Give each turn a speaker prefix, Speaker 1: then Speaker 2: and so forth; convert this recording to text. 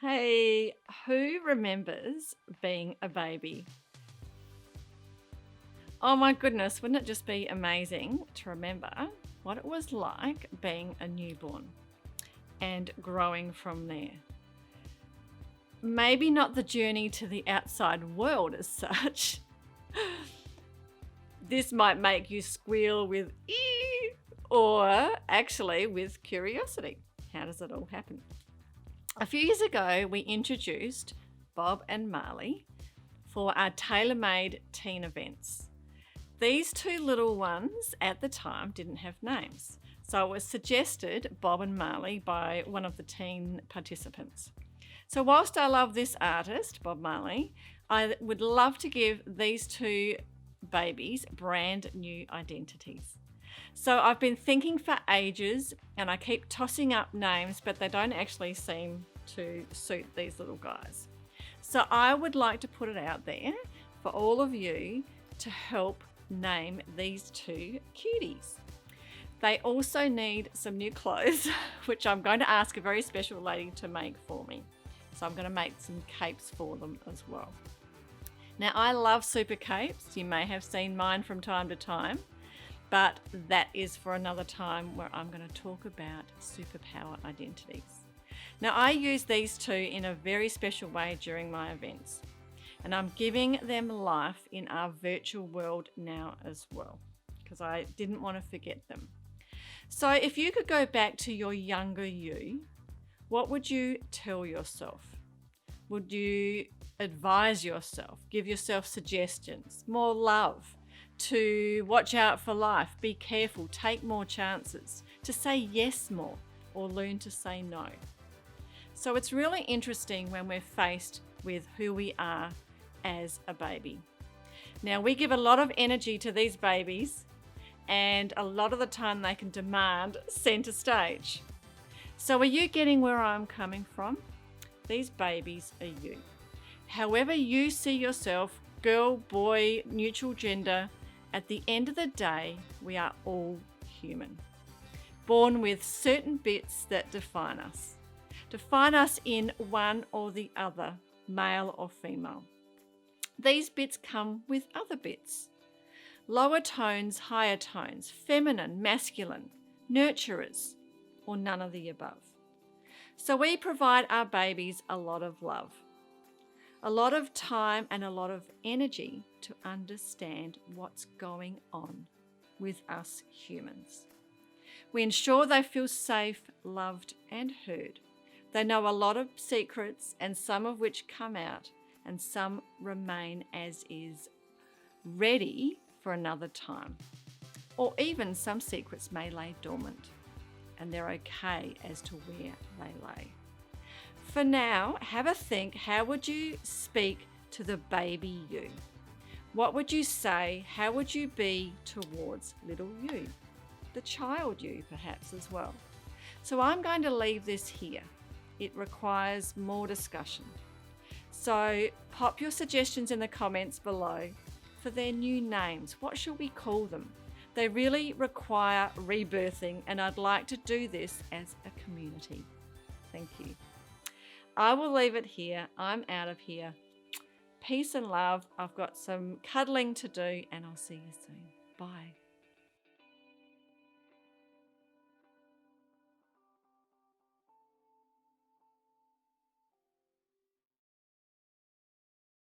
Speaker 1: Hey, who remembers being a baby? Oh my goodness, wouldn't it just be amazing to remember what it was like being a newborn and growing from there? Maybe not the journey to the outside world as such. This might make you squeal with ee or actually with curiosity. How does it all happen? A few years ago, we introduced Bob and Marley for our tailor-made teen events. These two little ones at the time didn't have names, so it was suggested Bob and Marley by one of the teen participants. So whilst I love this artist, Bob Marley, I would love to give these two babies brand new identities. So I've been thinking for ages and I keep tossing up names, but they don't actually seem to suit these little guys. So I would like to put it out there for all of you to help name these two cuties. They also need some new clothes, which I'm going to ask a very special lady to make for me. So I'm going to make some capes for them as well. Now I love super capes. You may have seen mine from time to time. But that is for another time where I'm going to talk about superpower identities. Now, I use these two in a very special way during my events, and I'm giving them life in our virtual world now as well, because I didn't want to forget them. So if you could go back to your younger you, what would you tell yourself? Would you advise yourself, give yourself suggestions, more love? To watch out for life, be careful, take more chances, to say yes more, or learn to say no. So it's really interesting when we're faced with who we are as a baby. Now, we give a lot of energy to these babies, and a lot of the time they can demand center stage. So are you getting where I'm coming from? These babies are you. However you see yourself, girl, boy, neutral gender, at the end of the day, we are all human, born with certain bits that define us in one or the other, male or female. These bits come with other bits, lower tones, higher tones, feminine, masculine, nurturers, or none of the above. So we provide our babies a lot of love, a lot of time and a lot of energy to understand what's going on with us humans. We ensure they feel safe, loved, and heard. They know a lot of secrets, and some of which come out, and some remain as is, ready for another time. Or even some secrets may lay dormant, and they're okay as to where they lay. For now, have a think. How would you speak to the baby you? What would you say? How would you be towards little you? The child you, perhaps, as well. So I'm going to leave this here. It requires more discussion. So pop your suggestions in the comments below for their new names. What shall we call them? They really require rebirthing, and I'd like to do this as a community. Thank you. I will leave it here. I'm out of here. Peace and love. I've got some cuddling to do, and I'll see you soon. Bye.